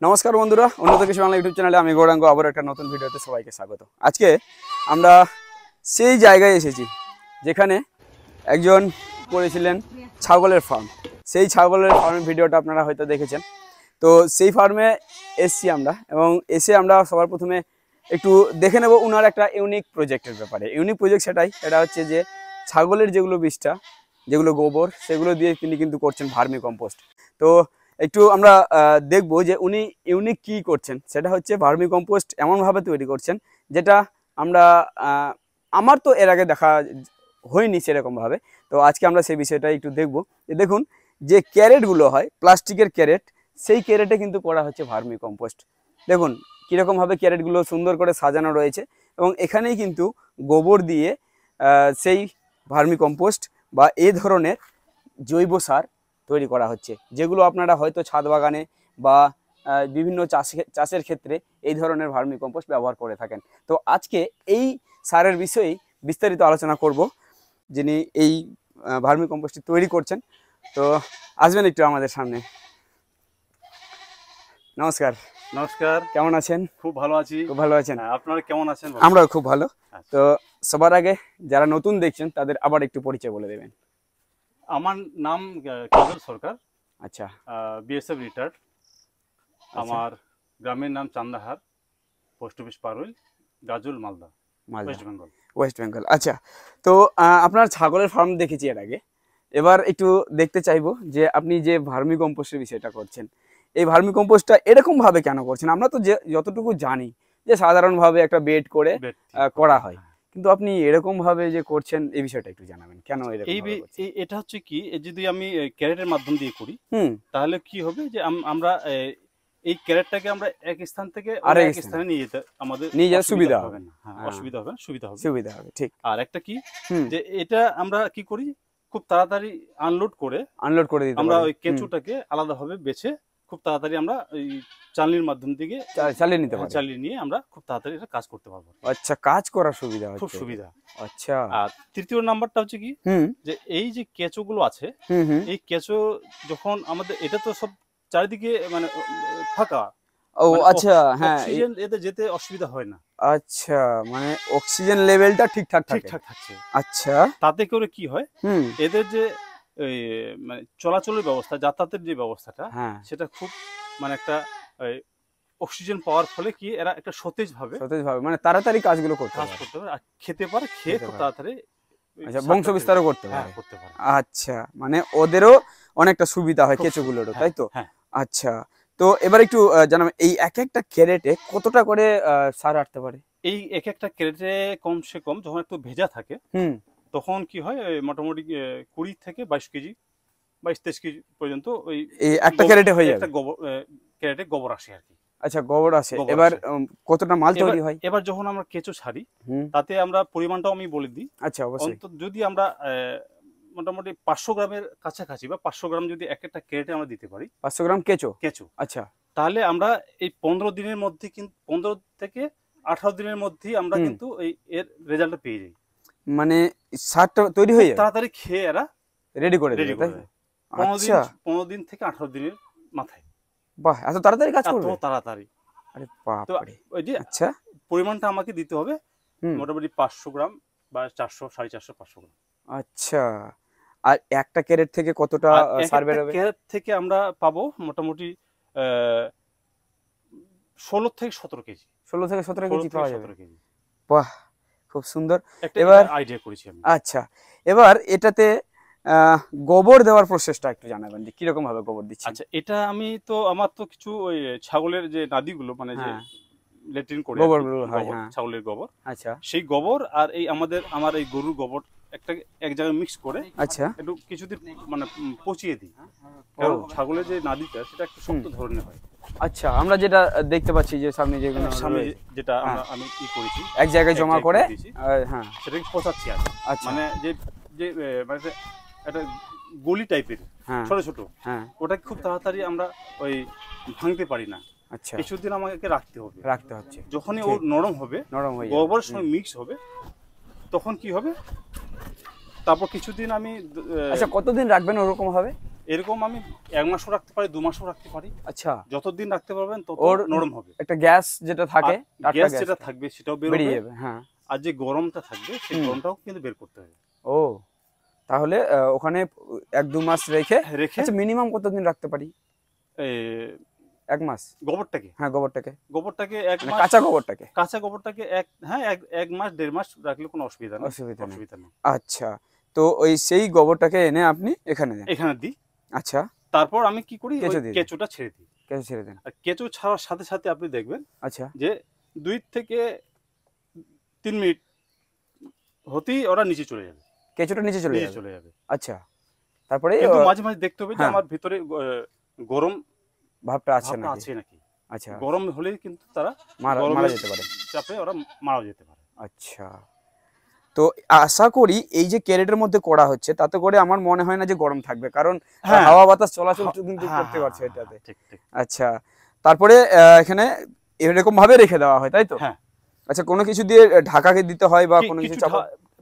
নমস্কার বন্ধুরা, উন্নত কৃষি বাংলা ইউটিউব চ্যানেলে আমি গৌরাঙ্গ আবার একটা নতুন ভিডিওতে সবাইকে স্বাগত। আজকে আমরা সেই জায়গায় এসেছি যেখানে একজন করেছিলেন ছাগলের ফার্ম। সেই ছাগলের ফার্মের ভিডিওটা আপনারা হয়তো দেখেছেন। তো সেই ফার্মে এসছি আমরা, এবং এসে আমরা সবার প্রথমে একটু দেখে নেব উনার একটা ইউনিক প্রজেক্টের ব্যাপারে। ইউনিক প্রজেক্ট সেটা হচ্ছে যে ছাগলের যেগুলো বিষ্ঠা, যেগুলো গোবর, সেগুলো দিয়ে তিনি কিন্তু করছেন ভার্মি কম্পোস্ট। তো একটু আমরা দেখবো যে উনি ইউনিক কী করছেন। সেটা হচ্ছে ভার্মি কম্পোস্ট এমনভাবে তৈরি করছেন যেটা আমার তো এর আগে দেখা হয়নি সেরকমভাবে। তো আজকে আমরা সেই বিষয়টা একটু দেখবো। যে দেখুন, যে ক্যারেটগুলো হয় প্লাস্টিকের ক্যারেট, সেই ক্যারেটে কিন্তু করা হচ্ছে ভার্মি কম্পোস্ট। দেখুন কীরকমভাবে ক্যারেটগুলো সুন্দর করে সাজানো রয়েছে, এবং এখানেই কিন্তু গোবর দিয়ে সেই ভার্মি কম্পোস্ট বা এই ধরনের জৈব সার তৈরি করা হচ্ছে, যেগুলো আপনারা হয়তো ছাদ বাগানে বা বিভিন্ন চাষের ক্ষেত্রে এই ধরনের ভার্মি কম্পোস্ট ব্যবহার করে থাকেন। তো আজকে এই সারের বিষয়েই বিস্তারিত আলোচনা করব, যিনি এই ভার্মি কম্পোস্টটি তৈরি করছেন। তো আসবেন একটু আমাদের সামনে। নমস্কার। নমস্কার, কেমন আছেন? খুব ভালো আছি। খুব ভালো আছেন? আপনারা কেমন আছেন? আমরাও খুব ভালো। তো সবার আগে যারা নতুন দেখছেন তাদের আবার একটু পরিচয় বলে দেবেন। আমার নাম কাজল সরকার। আচ্ছা। BSF retired. আমার গ্রামের নাম চান্দাহার, পোস্ট অফিস পারুল, গাজল, মালদা, ওয়েস্ট বেঙ্গল। আচ্ছা, তো আপনার ছাগলের ফার্ম দেখেছি এর আগে। এবার একটু দেখতে চাইবো যে আপনি যে ভার্মি কম্পোস্টের বিষয়টা করছেন, এই ভার্মি কম্পোস্টটা এরকম ভাবে কেন করছেন? আমরা তো যতটুকু জানি যে সাধারণভাবে একটা বেড করে করা হয়, কিন্তু আপনি এরকম ভাবে যে করছেন এই বিষয়টা একটু জানাবেন কেন এরকম? এটা হচ্ছে কি, যদি আমি ক্যারেটের মাধ্যম দিয়ে করি তাহলে কি হবে যে আমরা এই ক্যারেটটাকে আমরা এক স্থান থেকে আরেক স্থানে নিয়ে যেতে আমাদের সুবিধা হবে না। অসুবিধা হবে না, সুবিধা হবে। ঠিক। আর একটা কি, যে এটা আমরা কি করি, খুব তাড়াতাড়ি আনলোড করে দিতে আমরা ওই কেঁচুটাকে আলাদাভাবে বেছে খুব তাড়াতাড়ি আমরা ওই চালনির মাধ্যম থেকে চালিয়ে নিয়ে আমরা খুব তাড়াতাড়ি এটা কাজ করতে পারবো। আচ্ছা, কাজ করার সুবিধা, খুব সুবিধা। আচ্ছা। আর তৃতীয় নাম্বারটা হচ্ছে কি, যে এই যে কেঁচোগুলো আছে, এই কেঁচো যখন আমাদের, এটা তো সব চারিদিকে মানে ফাঁকা। ও আচ্ছা, হ্যাঁ, অক্সিজেন এতে যেতে অসুবিধা হয় না। আচ্ছা, মানে অক্সিজেন লেভেলটা ঠিকঠাক থাকছে। আচ্ছা, তাতে করে কি হয়, এদের যে মানে চলাচলের ব্যবস্থা, যাতায়াতের যে ব্যবস্থাটা, সেটা খুব মানে একটা অক্সিজেন পাওয়ার ফলে কি এরা একটা সতেজ ভাবে মানে তাড়াতাড়ি কাজগুলো করতে পারে, আর খেতে পারে, খেয়ে খুব তাড়াতাড়ি বংশ বিস্তারও করতে পারে। আচ্ছা, মানে ওদেরও অনেকটা সুবিধা হয় কেঁচোগুলোরও, তাই তো? আচ্ছা, তো এবার একটু জানাবেন এই এক একটা ক্যারেটে কতটা করে সার আটতে পারে? এই এক একটা ক্যারেটে কমসে কম যখন একটু ভেজা থাকে তখন কি হয়, মোটামুটি 20 থেকে 22 কেজি, 22-23 কেজি পর্যন্ত ওই একটা ক্যারেটে হয়ে যাবে। ক্যারেটে গোবর আসে আর কি। আচ্ছা, গোবর আসে। এবার কতটা মাল তৈরি হয়? এবার যখন আমরা কেঁচো ছাড়ি তাতে আমরা পরিমাণটাও আমি বলে দিই। আচ্ছা, অবশ্যই। যদি আমরা মোটামুটি 500 গ্রামের কাছাকাছি বা 500 গ্রাম যদি এক একটা ক্যারেটে আমরা দিতে পারি, 500 গ্রাম কেঁচো। আচ্ছা, তাহলে আমরা এই 15 দিনের মধ্যে, কিন্তু 15 থেকে 18 দিনের মধ্যেই আমরা কিন্তু এর রেজাল্টটা পেয়ে যাই। মানে সারটা তৈরি হয়ে যায়, তাড়াতাড়ি খেয়ে এরা রেডি করে দেয়। 15 দিন থেকে 18 দিনের মাথায়। বাহ, এত তাড়াতাড়ি কাজ করবে? এত তাড়াতাড়ি। আরে বাপ রে। ওই যে আচ্ছা, পরিমাণটা আমাকে দিতে হবে মোটামুটি 500 গ্রাম বা 400, 450, 500 গ্রাম। আচ্ছা, আর একটা ক্যারেট থেকে কতটা সার বের হবে? ক্যারেট থেকে আমরা পাবো মোটামুটি 16 থেকে 17 কেজি। 16 থেকে 17 কেজি পাওয়া যাবে। বাহ, খুব সুন্দর। এবার আইডিয়া করেছি আমি। আচ্ছা, এবার এটাতে গোবর দেওয়ার প্রসেসটা একটু জানাবেন যে কিরকম ভাবে গোবর দিচ্ছেন? আচ্ছা, এটা আমি তো আমার তো কিছু ওই ছাগলের যে নাদিগুলো, মানে যে ল্যাট্রিন করে গোবরগুলো হয়, ছাগলের গোবর, আচ্ছা, সেই গোবর আর আমার এই গরুর গোবর এক জায়গায় মিক্স করে, আচ্ছা, একটু কিছুদিন মানে পচিয়ে দিই। কারণ ছাগলের যে নাদিটা সেটা একটু শক্ত ধরনের হয়। আচ্ছা, আমরা যেটা দেখতে পাচ্ছি যে সামনে যেটা আমি কি করেছি, এক জায়গায় জমা করে সেটাকে পচাচ্ছি আর। মানে যে মানে একটা গলি টাইপের ছোট ছোট, ওটা খুব তাড়াতাড়ি আমরা ওই ভাঙতে পারি না। আচ্ছা, কিছুদিন আমাকে রাখতে হচ্ছে। যখনই ও নরম হয়ে গোবরের সঙ্গে মিক্স হবে তখন কি হবে, তারপর কিছুদিন আমি। আচ্ছা, কতদিন রাখবেন ওরকম হবে? এরকম আমি 1 মাসও রাখতে পারি, 2 মাসও রাখতে পারি। আচ্ছা, যতদিন রাখতে পারবেন তত ওর নরম হবে। একটা গ্যাস যেটা থাকে, টাটকা গ্যাস গ্যাস যেটা থাকবে সেটাও বেরিয়ে বেরোবে, যাবে। হ্যাঁ। আর যে গরমটা থাকবে সেই গরমটাও কিন্তু বের করতে হবে। ও, তাহলে ওখানে 1-2 মাস রেখে, রেখে আচ্ছা মিনিমাম কতদিন রাখতে পারি? এ, 1 মাস? গোবরটাকে হ্যাঁ, গোবরটাকে, 1 মানে মাস, কাঁচা গোবরটাকে। কাঁচা গোবরটাকে এক মাস 1.5 মাস রাখলে কোনো অসুবিধা নেই। অসুবিধা নেই। অসুবিধা নেই। আচ্ছা, তো ওই সেই গোবরটাকে এনে আপনি এখানে দেন? এখানে দিই। আচ্ছা, তারপর আমি কি করি, কেঁচো দিয়ে দেন? কেঁচোটা ছেড়ে দিই। কেঁচো ছেড়ে দেন। আর কেঁচো ছাড়ার সাথে সাথে আপনি দেখবেন আচ্ছা, যে 2 থেকে 3 মিনিট হতেই ওরা নিচে চলে যাবে। কেঁচোটা নিচে চলে নিচে যাবে? চলে যাবে। আচ্ছা, তারপরে কিন্তু মাঝে মাঝে দেখতে হবে যে হ্যাঁ। আমার ভিতরে গরম ভাবটা আছে ভাবটা নাকি? আছে নাকি। আচ্ছা, গরম হলেই কিন্তু তারা মারা গরমের যেতে পারে। চাপে ওরা মারা যেতে পারে। আচ্ছা, তো আশা করি এই যে ক্যারেটের মধ্যে করা হচ্ছে তাতে করে আমার মনে হয় না যে গরম থাকবে, কারণ হ্যাঁ। হাওয়া বাতাস চলাচল কিন্তু হ্যাঁ, করতে পারছে এটাতে। ঠিক ঠিক। আচ্ছা, তারপরে এখানে এরকম ভাবে রেখে দেওয়া হয়, তাই তো? হ্যাঁ। আচ্ছা, কোনো কিছু দিয়ে ঢাকাকে দিতে হয় বা কোনো কিছু চাপা?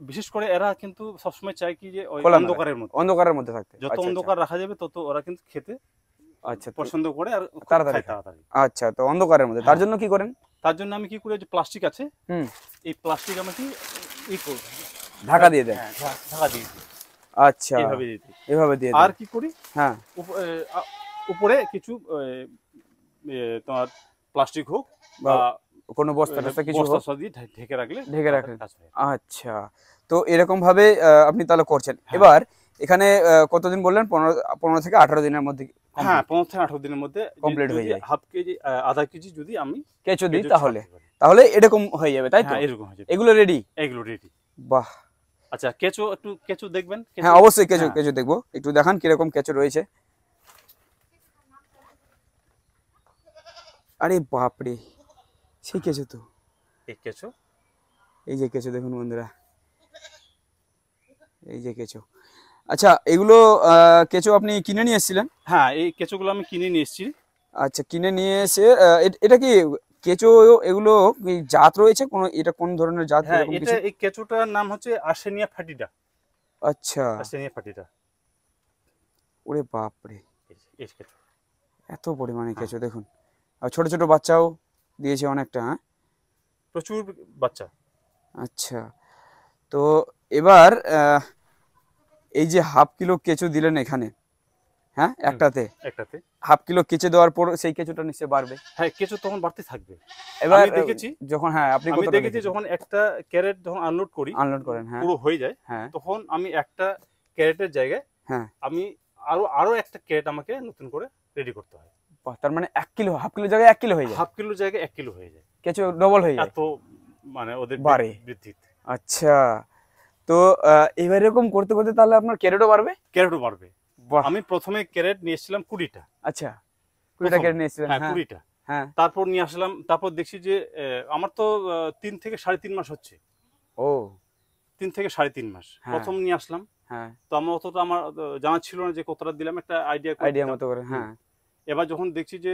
বিশেষ করে এরা কিন্তু সবসময় চায় কি যে ওই খোলামেলা, অন্ধকারের মধ্যে, অন্ধকারের মধ্যে থাকতে। যত আচ্ছা, অন্ধকার রাখা যাবে তত ওরা কিন্তু খেতে আচ্ছা, পছন্দ করে আর তাড়াতাড়ি খায় তাড়াতাড়ি। আচ্ছা, তো অন্ধকারের মধ্যে তার জন্য কি করেন? তার জন্য আমি কি করি, যে প্লাস্টিক আছে, হুম, এই প্লাস্টিক আমাকে ঢাকা দিয়ে দেন? ঢাকা দিয়ে দিই। আচ্ছা, এইভাবে দিয়ে দিই। এভাবে দিয়ে আর দেন। কি করি, হ্যাঁ, উপরে কিছু তোমার প্লাস্টিক হোক বা কোনো বস্তা টস্তা কিছু হোক, বস্তা দিয়ে ঢেকে রাখলে ঢেকে রাখেন। কাজ হয়। আচ্ছা, তো এরকম ভাবে আপনি তাহলে করছেন। হ্যাঁ। এবার এখানে কতদিন বললেন? 15 থেকে 18 দিনের মধ্যে হ্যাঁ, 15 থেকে 18 দিনের মধ্যে কমপ্লিট হয়ে যায়। হাফ কেজি আধা কেজি যদি আমি কেঁচো দিই কেঁচো তাহলে ছাড়তে পারি। তাহলে এরকম হয়ে যাবে, তাই তো? হ্যাঁ, এরকম হয়ে যাবে। এগুলো রেডি? এগুলো রেডি। বাহ, আচ্ছা, কেঁচো দেখবেন। হ্যাঁ অবশ্যই কেঁচো হ্যাঁ। কেঁচো দেখবো, একটু দেখান কিরকম কেঁচো রয়েছে। আরে বাপরে, সেই কেঁচো তো। এই কেঁচো, এই যে কেঁচো দেখুন বন্ধুরা, এই যে কেঁচো। আচ্ছা, এগুলো কেঁচো আপনি কিনে নিয়ে এসেছিলেন? হ্যাঁ, এই কেঁচোগুলো আমি কিনে নিয়ে এসেছি। আচ্ছা, কিনে নিয়ে এসে এটা কি কেঁচো, এগুলো কি জাত রয়েছে কোনো? এটা কোন ধরনের জাত? হ্যাঁ, এরকম এটা কিছু? এই কেঁচোটার নাম হচ্ছে আর্সেনিয়া ফাটিডা। আচ্ছা, আর্সেনিয়া ফাটিডা। ওরে বাপরে, এই কেঁচো এত পরিমাণে কেঁচো দেখুন। আর ছোট ছোট বাচ্চাও দিয়েছে অনেকটা। হ্যাঁ, প্রচুর বাচ্চা। আচ্ছা, তো এবার এই যে হাফ কিলো কেঁচো দিলেন এখানে, হ্যাঁ একটাতে হাফ কিলো কেঁচে দেওয়ার পর সেই কেঁচোটা নিশ্চয়ই বাড়বে। হ্যাঁ, কেঁচো তখন বাড়তে থাকবে। এবার আমি দেখেছি যখন, হ্যাঁ আপনি আমি দেখেছি যখন একটা ক্যারেট যখন আনলোড করেন, হ্যাঁ পুরো হয়ে যায়, হ্যাঁ তখন আমি একটা ক্যারেটের জায়গায় হ্যাঁ আমি আরো একটা ক্যারেট আমাকে নতুন করে রেডি করতে হয়। তার মানে 1 কিলো, হাফ কিলো জায়গায় 1 কিলো হয়ে যায়? হাফ কিলোর জায়গায় 1 কিলো হয়ে যায়। কেঁচো ডবল হয়ে যায় এত মানে ওদের বাড়ে বৃদ্ধিতে। আচ্ছা, তো এবার এরকম করতে করতে তাহলে আপনার ক্যারেটও বাড়বে? ক্যারেটও বাড়বে। আমি প্রথমে ক্যারেট নিয়ে এসেছিলাম 20টা। আচ্ছা, 20টা ক্যারেট নিয়ে এসেছিলেন? হ্যাঁ, 20টা। হ্যাঁ, তারপর নিয়ে আসলাম, তারপর দেখছি যে আমার তো 3 থেকে 3.5 মাস হচ্ছে। ও, 3 থেকে 3.5 মাস প্রথম নিয়ে আসলাম। হ্যাঁ, তো অতটা আমার জানা ছিল না যে কতটা দিলাম, একটা আইডিয়া মতো করে। হ্যাঁ, এবার যখন দেখছি যে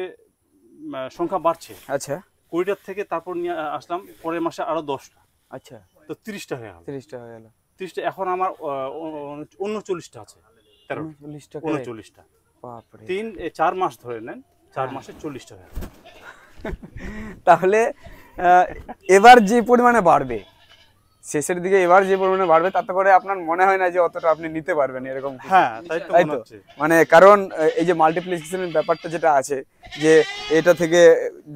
সংখ্যা বাড়ছে, আচ্ছা 20টার থেকে তারপর নিয়ে আসলাম পরের মাসে আরো 10টা। আচ্ছা, তো 30টা হয়ে গেল। 30টা হয়ে গেল। 30টা, এখন আমার 39টা আছে। 39টা। বাপরে, 4 মাস ধরে নেন, 4 মাসে 40টা হয়ে গেল। তাহলে এবার যে পরিমাণে বাড়বে, শেষের দিকে এবার যে পরিমাণে বাড়বে, তাতে করে আপনার মনে হয় না যে অতটা আপনি নিতে পারবেন এরকম? হ্যাঁ, তাই তো। মানে কারণ এই যে মাল্টিপ্লিকেশনের ব্যাপারটা যেটা আছে, যে এটা থেকে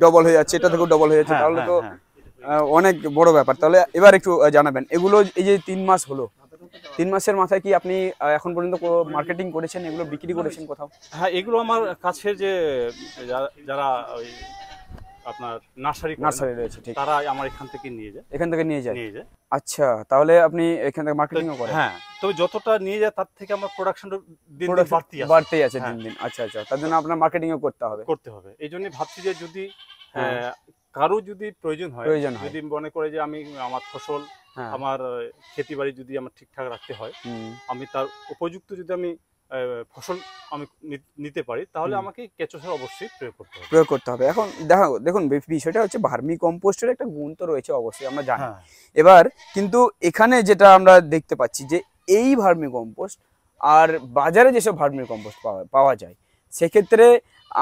ডবল হয়ে যাচ্ছে, এটা থেকেও ডবল হয়ে যাচ্ছে, তাহলে তো অনেক বড় ব্যাপার। তাহলে এবার একটু জানাবেন, এগুলো এই যে 3 মাস হলো, 3 মাসের মাথায় কি আপনি এখন পর্যন্ত মার্কেটিং করেছেন, এগুলো বিক্রি করেছেন কোথাও? হ্যাঁ, এগুলো আমার কাছের যে যারা ওই আপনার নার্সারি রয়েছে, ঠিক, তারা আমার এখান থেকে নিয়ে যায়। আচ্ছা, তাহলে আপনি এখান থেকে মার্কেটিংও করেন? হ্যাঁ, তবে যতটা নিয়ে যায় তার থেকে আমার প্রোডাকশনটা দিন দিন বাড়তেই আছে দিন দিন। আচ্ছা আচ্ছা, তার জন্য আপনার মার্কেটিংও করতে হবে। এই জন্য ভাবছি যে যদি কারো যদি প্রয়োজন হয়, যদি মনে করে যে আমি আমার ফসল, আমার ক্ষেতি বাড়ি যদি আমার ঠিকঠাক রাখতে হয়, আমি তার উপযুক্ত যদি আমি ফসল আমি নিতে পারি, তাহলে আমাকে কেঁচো সার অবশ্যই প্রয়োগ করতে হবে। এখন দেখুন বিষয়টা হচ্ছে ভার্মি কম্পোস্টের একটা গুণ তো রয়েছে অবশ্যই, আমরা জানি। এবার কিন্তু এখানে যেটা আমরা দেখতে পাচ্ছি যে এই ভার্মি কম্পোস্ট আর বাজারে যেসব ভার্মি কম্পোস্ট পাওয়া যায়, সেক্ষেত্রে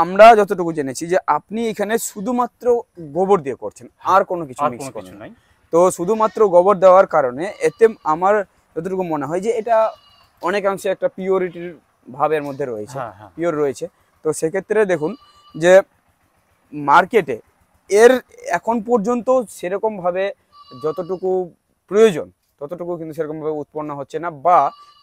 আমরা যতটুকু জেনেছি যে আপনি এখানে শুধুমাত্র গোবর দিয়ে করছেন, আর কোনো কিছু আর মিক্স কোনো কিছু করেন না। নাই। তো শুধুমাত্র গোবর দেওয়ার কারণে এতে আমার যতটুকু মনে হয় যে এটা অনেকাংশে একটা পিওরিটির ভাবের মধ্যে রয়েছে, হ্যাঁ হ্যাঁ পিওর রয়েছে। তো সেক্ষেত্রে দেখুন যে মার্কেটে এর এখন পর্যন্ত সেরকমভাবে যতটুকু প্রয়োজন ততটুকু কিন্তু সেরকমভাবে উৎপন্ন হচ্ছে না, বা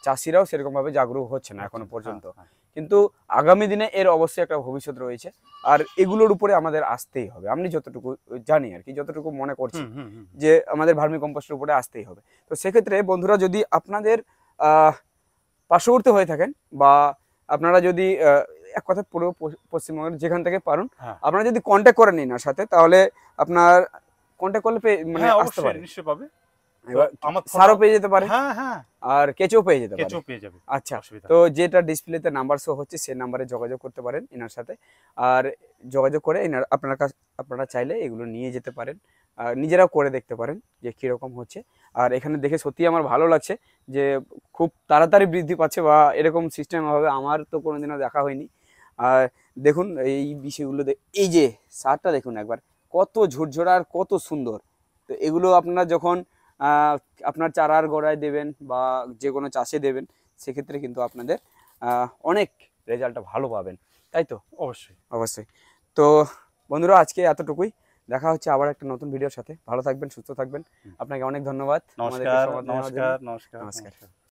চাষিরাও সেরকমভাবে জাগরুক হচ্ছে না এখনো পর্যন্ত। হ্যাঁ। কিন্তু আগামী দিনে এর অবশ্যই একটা ভবিষ্যৎ রয়েছে, আর এগুলোর উপরে আমাদের আসতেই হবে। আমি যতটুকু জানি আর কি, যতটুকু মনে করছি যে আমাদের ভার্মি কম্পোস্টের উপরে আসতেই হবে। তো সেক্ষেত্রে বন্ধুরা, যদি আপনাদের পার্শ্ববর্তী হয়ে থাকেন, বা আপনারা যদি এক কথা পুরো পশ্চিমবঙ্গের যেখান থেকে পারুন, আপনারা যদি কন্ট্যাক্ট করে নিন ওর সাথে, তাহলে আপনার কন্ট্যাক্ট করলে মানে আসতে পারে, নিশ্চয়ই পাবে। এবার সারও পেয়ে যেতে পারে, হ্যাঁ হ্যাঁ, আর কেঁচো পেয়ে যেতে পারে। কেঁচো পেয়ে যাবে। আচ্ছা, তো যেটা ডিসপ্লেতে নাম্বার শো হচ্ছে সেই নাম্বারে যোগাযোগ করতে পারেন এনার সাথে, আর যোগাযোগ করে আপনারা চাইলে এগুলো নিয়ে যেতে পারেন, আর নিজেরাও করে দেখতে পারেন যে কীরকম হচ্ছে। আর এখানে দেখে সত্যি আমার ভালো লাগছে যে খুব তাড়াতাড়ি বৃদ্ধি পাচ্ছে, বা এরকম সিস্টেম হবে আমার তো কোনোদিনও দেখা হয়নি। আর দেখুন এই বিষয়গুলো, এই যে সারটা দেখুন একবার, কত ঝুরঝুরা আর কত সুন্দর। তো এগুলো আপনারা যখন আপনার চারার গোড়ায় দেবেন বা যে কোনো চাষে দেবেন, সেক্ষেত্রে কিন্তু আপনাদের অনেক রেজাল্টটা ভালো পাবেন, তাই তো? অবশ্যই অবশ্যই। তো বন্ধুরা, আজকে এতটুকুই। দেখা হচ্ছে আবার একটা নতুন ভিডিওর সাথে। ভালো থাকবেন, সুস্থ থাকবেন। আপনাকে অনেক ধন্যবাদ। নমস্কার।